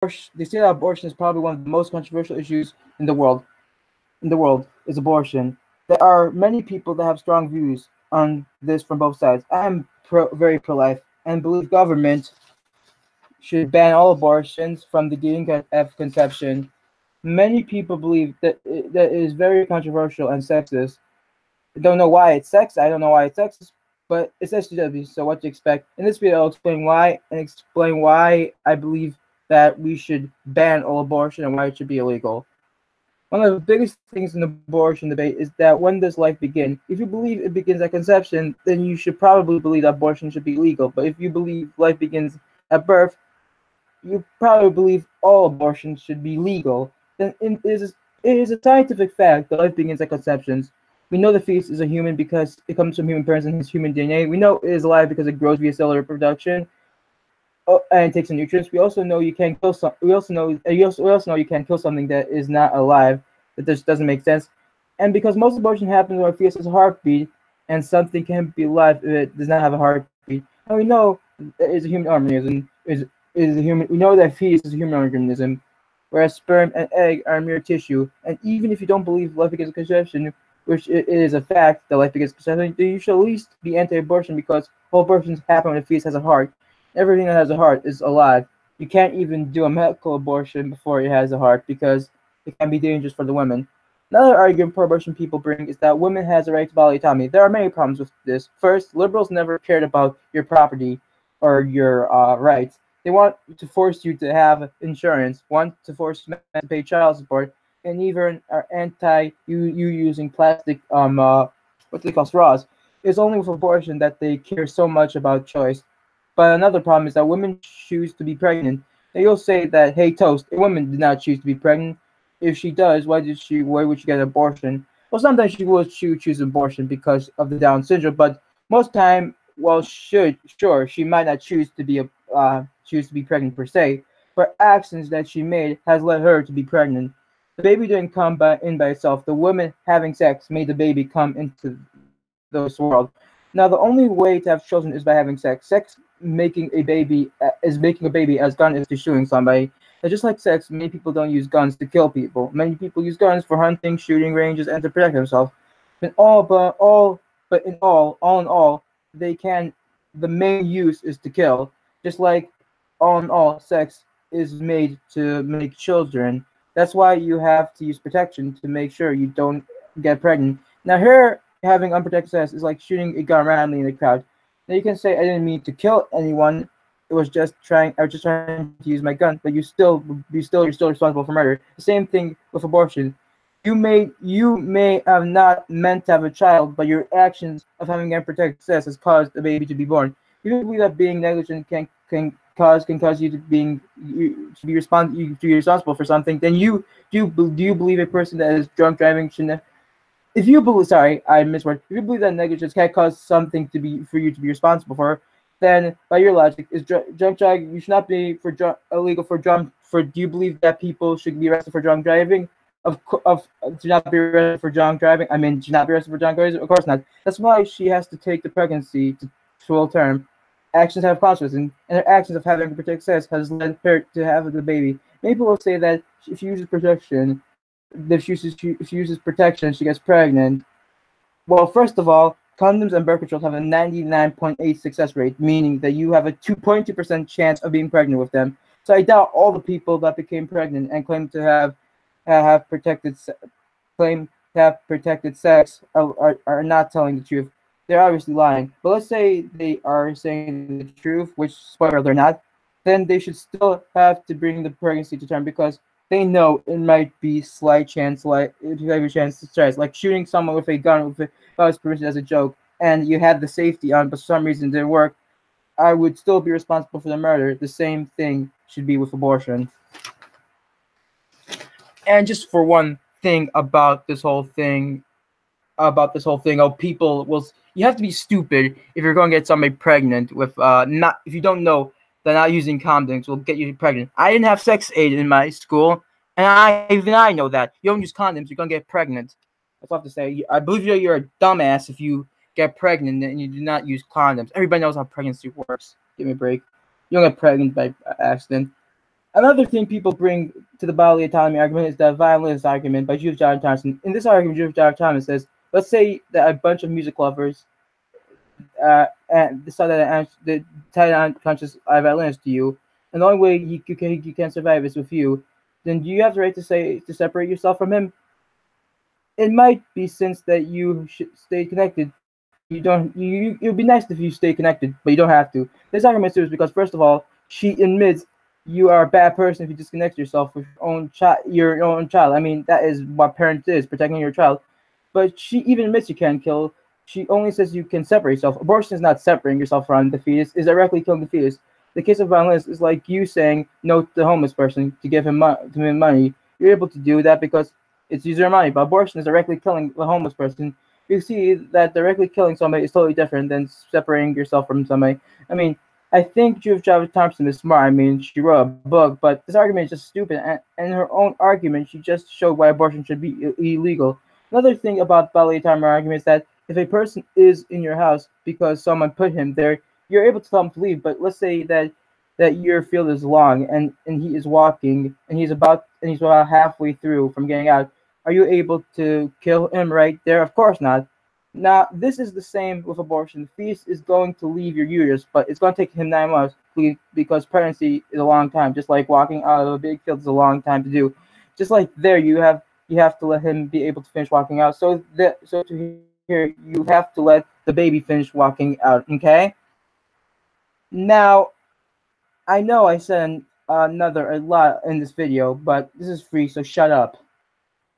they say that abortion is probably one of the most controversial issues in the world. Is abortion. There are many people that have strong views on this from both sides. I am very pro-life and believe government should ban all abortions from the beginning of conception. Many people believe that it is very controversial and sexist. I don't know why it's sexist. I don't know why it's sexist, but it's SJW. So what do you expect? In this video, I'll explain why I believe that we should ban all abortion and why it should be illegal. One of the biggest things in the abortion debate is that when does life begin? If you believe it begins at conception, then you should probably believe that abortion should be legal. But if you believe life begins at birth, you probably believe all abortions should be legal. Then it is a scientific fact that life begins at conception. We know the fetus is a human because it comes from human parents and has human DNA. We know it is alive because it grows via cellular reproduction. And takes in nutrients. We also know you can't kill some. We also know you can't kill something that is not alive. That just doesn't make sense. And because most abortion happens when a fetus has a heartbeat, and something can be alive if it does not have a heartbeat. And we know that is a human organism. Is a human. We know that fetus is a human organism, whereas sperm and egg are mere tissue. And even if you don't believe life begins at conception, which it is a fact that life begins at conception, you should at least be anti-abortion because all abortions happen when a fetus has a heart. Everything that has a heart is alive. You can't even do a medical abortion before it has a heart because it can be dangerous for the women. Another argument pro-abortion people bring is that women has a right to bodily autonomy. There are many problems with this. First, liberals never cared about your property or your rights. They want to force you to have insurance, want to force men to pay child support, and even are anti you using plastic what they call straws. It's only with abortion that they care so much about choice. But another problem is that women choose to be pregnant. And you'll say that, hey, Toast, a woman did not choose to be pregnant. If she does, why would she get an abortion? Well, sometimes she will choose abortion because of the Down syndrome, but most time, well, sure, she might not choose to be pregnant per se, but actions that she made has led her to be pregnant. The baby didn't come by itself. The woman having sex made the baby come into this world. Now, the only way to have children is by having sex. Sex making a baby is making a baby as gun is to shooting somebody. And just like sex, many people don't use guns to kill people. Many people use guns for hunting, shooting ranges, and to protect themselves. All in all, they can. The main use is to kill. Just like all in all, sex is made to make children. That's why you have to use protection to make sure you don't get pregnant. Now, here having unprotected sex is like shooting a gun randomly in the crowd. Now you can say I didn't mean to kill anyone. I was just trying to use my gun, but you're still responsible for murder. The same thing with abortion. You may have not meant to have a child, but your actions of having unprotected sex has caused the baby to be born. You believe that being negligent can cause you to be responsible for something. Then do you believe a person that is drunk driving should if you believe, sorry, I misword. If you believe that negligence can cause something to be for you to be responsible for, then by your logic, is drunk driving? You should not be illegal for drunk. For do you believe that people should be arrested for drunk driving? Do not be arrested for drunk driving. I mean, should not be arrested for drunk driving. Of course not. That's why she has to take the pregnancy to full term. Actions have consequences, and her actions of having protected sex has led her to have the baby. Many people will say that if she uses protection, if she uses protection, she gets pregnant. Well, first of all, condoms and birth control have a 99.8 success rate, meaning that you have a 2.2% chance of being pregnant with them. So I doubt all the people that became pregnant and have protected claim to have protected sex are not telling the truth. They're obviously lying. But let's say they are saying the truth, which spoiler they're not. Then they should still have to bring the pregnancy to term because they know it might be slight chance, like if you have a chance to stress, like shooting someone with a gun without permission as a joke, and you had the safety on, but for some reason it didn't work. I would still be responsible for the murder. The same thing should be with abortion. And just for one thing about people will you have to be stupid if you're going to get somebody pregnant with not if you don't know that not using condoms will get you pregnant. I didn't have sex aid in my school, and I know that you don't use condoms, you're gonna get pregnant. That's all I have to say. I believe you're a dumbass if you get pregnant and you do not use condoms. Everybody knows how pregnancy works. Give me a break. You don't get pregnant by accident. Another thing people bring to the bodily autonomy argument is the violence argument by Judith John Thompson. In this argument, Judith John Thompson says, let's say that a bunch of music lovers and decide that the tight unconscious violence to you, and the only way you can survive is with you. Then do you have the right to say to separate yourself from him? It might be since that you should stay connected, but you don't. It would be nice if you stay connected, but you don't have to. This argument is because first of all, she admits you are a bad person if you disconnect yourself with your own child. I mean, that is what parents is, protecting your child. But she even admits you can kill. She only says you can separate yourself. Abortion is not separating yourself from the fetus; is directly killing the fetus. The case of violence is like you saying no to the homeless person to give him money. You're able to do that because it's user money. But abortion is directly killing the homeless person. You see that directly killing somebody is totally different than separating yourself from somebody. I mean, I think Judith Jarvis Thompson is smart. I mean, she wrote a book, but this argument is just stupid. And in her own argument, she just showed why abortion should be illegal. Another thing about bodily autonomy argument is that if a person is in your house because someone put him there, you're able to tell him to leave. But let's say that your field is long and he is walking and he's about halfway through from getting out. Are you able to kill him right there? Of course not. Now, this is the same with abortion. The fetus is going to leave your uterus, but it's going to take him 9 months because pregnancy is a long time. Just like walking out of a big field is a long time to do. Just like there, you have to let him be able to finish walking out. So to here, you have to let the baby finish walking out. Okay. Now, I know I said a lot in this video, but this is free, so shut up.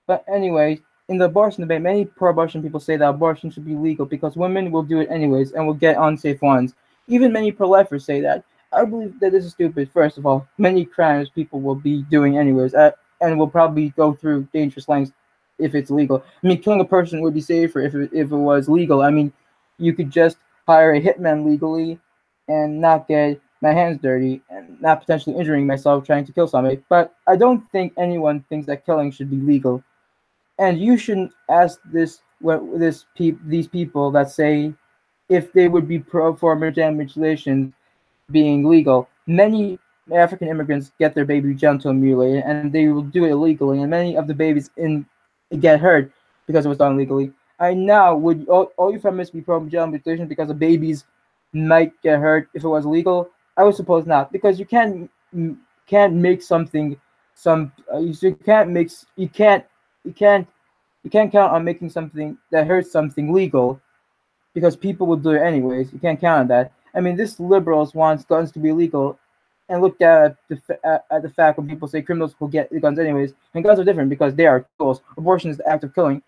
But anyway, in the abortion debate, many pro-abortion people say that abortion should be legal because women will do it anyways and will get unsafe ones. Even many pro-lifers say that. I believe that this is stupid. First of all, many crimes people will be doing anyways, and will probably go through dangerous lengths if it's legal. I mean, killing a person would be safer if it was legal. I mean, you could just hire a hitman legally and not get my hands dirty and not potentially injuring myself trying to kill somebody. But I don't think anyone thinks that killing should be legal. And you shouldn't ask these people that say if they would be pro for mutilations being legal. Many African immigrants get their baby genital mutilated, and they will do it illegally. And many of the babies get hurt because it was done illegally. I now would all you feminists be pro genital mutilation because the babies might get hurt if it was illegal? I would suppose not, because you can't make something you can't mix you can't you can't count on making something that hurts something legal because people will do it anyways. You can't count on that. I mean, this liberals wants guns to be illegal, and look at the fact when people say criminals will get guns anyways, and guns are different because they are tools. Abortion is the act of killing.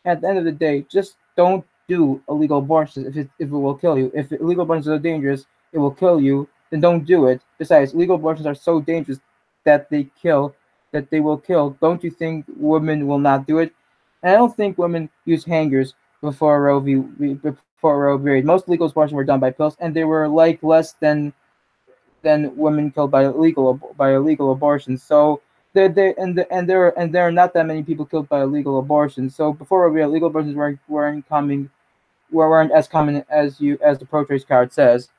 At the end of the day, just don't do illegal abortions if it will kill you. If illegal abortions are dangerous, it will kill you. Then don't do it. Besides, illegal abortions are so dangerous that they will kill. Don't you think women will not do it? And I don't think women use hangers before Roe v. Wade. Most legal abortions were done by pills, and they were like less than women killed by illegal abortions. So there are not that many people killed by illegal abortions. So before Roe v. Wade, legal abortions weren't as common as the pro-choice card says.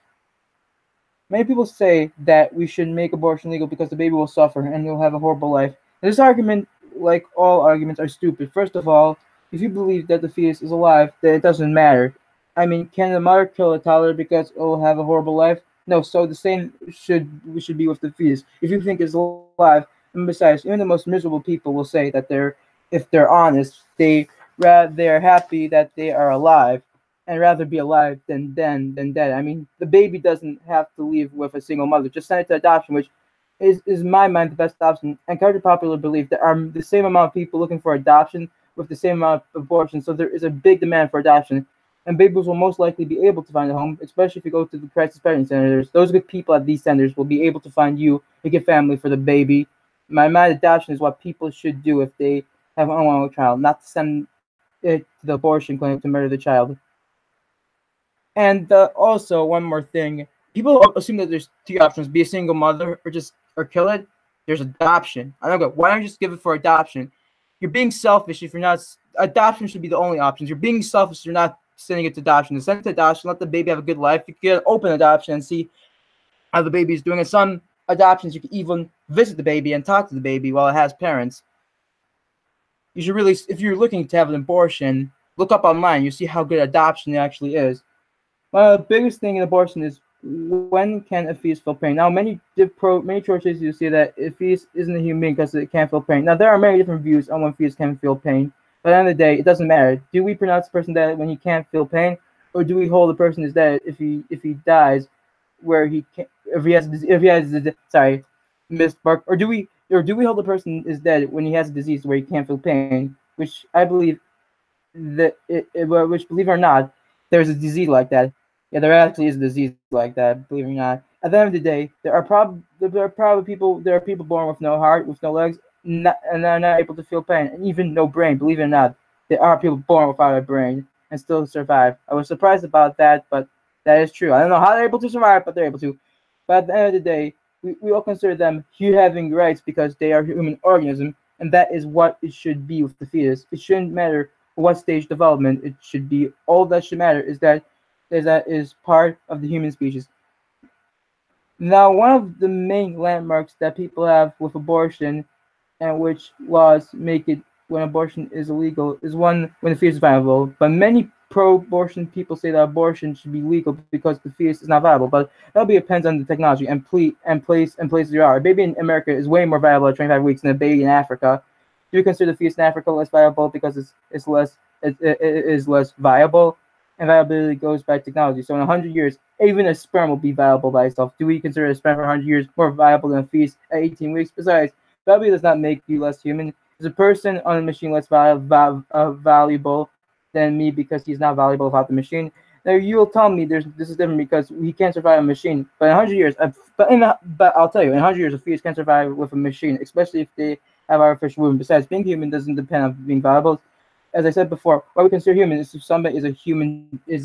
Many people say that we should make abortion legal because the baby will suffer and will have a horrible life. And this argument, like all arguments, are stupid. First of all, if you believe that the fetus is alive, then it doesn't matter. I mean, can the mother kill a toddler because it will have a horrible life? No. So the same should be with the fetus. If you think it's alive, and besides, even the most miserable people will say that if they're honest, they're happy that they are alive and rather be alive than dead. I mean, the baby doesn't have to leave with a single mother. Just send it to adoption, which is in my mind the best option. And contrary to popular belief, there are the same amount of people looking for adoption with the same amount of abortion. So there is a big demand for adoption. And babies will most likely be able to find a home, especially if you go to the crisis parenting centers. Those good people at these centers will be able to find you a good family for the baby. In my mind, adoption is what people should do if they have an unwanted child, not to send it to the abortion clinic to murder the child. And also, one more thing. People assume that there's two options: be a single mother or kill it. There's adoption. I don't go. Why don't you just give it for adoption? You're being selfish if you're not. Adoption should be the only options. You're being selfish. You're not sending it to adoption. Send it to adoption. Let the baby have a good life. You can get open adoption and see how the baby is doing. And some adoptions, you can even visit the baby and talk to the baby while it has parents. You should really, if you're looking to have an abortion, look up online. You see how good adoption actually is. One of the biggest thing in abortion is when can a fetus feel pain. Now, many churches you see that a fetus isn't a human being because it can't feel pain. Now, there are many different views on when fetus can feel pain. But at the end of the day, it doesn't matter. Do we pronounce the person dead when he can't feel pain, or do we hold the person as dead if he dies, where he can't, if he has sorry, Miss Bark, or do we hold the person is dead when he has a disease where he can't feel pain, which I believe that which, believe it or not, there's a disease like that. Yeah, there actually is a disease like that. Believe it or not. At the end of the day, there are people born with no heart, with no legs, and they're not able to feel pain, and even no brain. Believe it or not, there are people born without a brain and still survive. I was surprised about that, but that is true. I don't know how they're able to survive, but they're able to. But at the end of the day, we all consider them having rights because they are human organism, and that is what it should be with the fetus. It shouldn't matter what stage development it should be. All that should matter is that is part of the human species. Now, one of the main landmarks that people have with abortion, and which laws make it when abortion is illegal, is when the fetus is viable. But many pro-abortion people say that abortion should be legal because the fetus is not viable. But that depends on the technology and places you are. A baby in America is way more viable at 25 weeks than a baby in Africa. Do you consider the fetus in Africa less viable because it's less viable? And viability goes by technology. So in 100 years, even a sperm will be viable by itself. Do we consider a sperm for 100 years more viable than a fetus at 18 weeks? Besides, viability does not make you less human. Is a person on a machine less valuable than me because he's not valuable without the machine? Now you will tell me this is different because he can't survive a machine. But in 100 years, but I'll tell you, in 100 years, a fetus can survive with a machine, especially if they have artificial movement. Besides, being human doesn't depend on being valuable. As I said before, what we consider human is if somebody is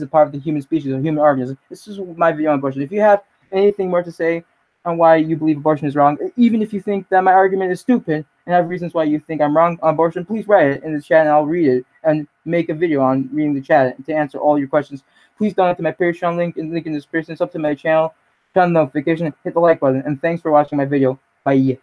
a part of the human species, a human organism. This is my video on abortion. If you have anything more to say on why you believe abortion is wrong, even if you think that my argument is stupid and have reasons why you think I'm wrong on abortion, please write it in the chat and I'll read it and make a video on reading the chat to answer all your questions. Please donate to my Patreon link in the description, sub to my channel, turn on the notification, hit the like button, and thanks for watching my video. Bye.